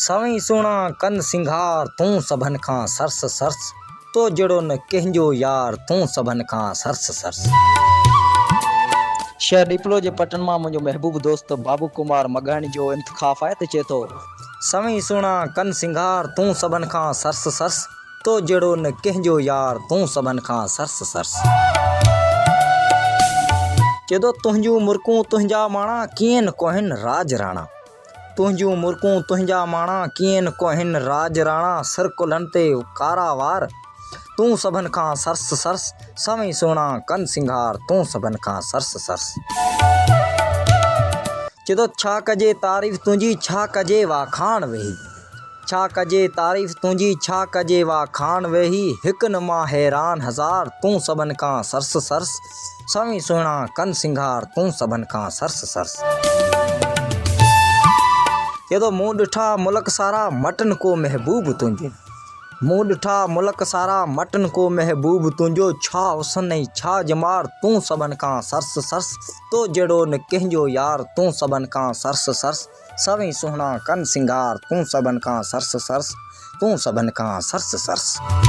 सवई सुणा कन सिंगार तूं सभन खां सरस सरस, तो जड़ो न कंहिंजो यार तूं सभन खां सरस सरस। शहर डिपलो जे पटन मां मुंहिंजो महबूब दोस्त बाबू कुमार मगाणी जो इंतखाब आहे त चए थो, सवई सुणा कन सिंगार तूं सभन खां सरस सरस, तो जड़ो न कंहिंजो यार तूं सभन खां सरस सरस। चए थो तुंहिंजूं मुर्कूं तुंहिंजा माणा कीअं न कोहिन राज राणा, तुंहिंजूं मुर्कूं तुंहिंजा माणा कीअं न कोहिन राज राणा, सिर कुल्हनि ते कारा वार तूं सभन खां सरस सरस, सवई सुणा कन सिंगार तूं सभन खां सरस सरस। चए थो छा कजे तारीफ़ तुंहिंजी छा कजे वाखाण वेही, छा कजे तारीफ़ तुंहिंजी छा कजे वाखाण वेही, हिकु न मां हैरान हज़ार तूं सभन खां सरस सरस, सवई सुणा कन सिंगार तूं सभन खां सरस सरस। चए थो मूं ॾिठा मुल्क सारा मटन को महबूब तुंहिंजो, मूं ॾिठा मुल्क सारा मटन को महबूब तुंहिंजो, छा हुसन ऐं छा जमार तूं सभन खां सरस सरस, तो जड़ो न कंहिंजो यार तूं सभन खां सरस सरस, सवई सुहिणा कन सिंगार तूं सभन खां सरस सरस, तूं सभन खां सरस सरस।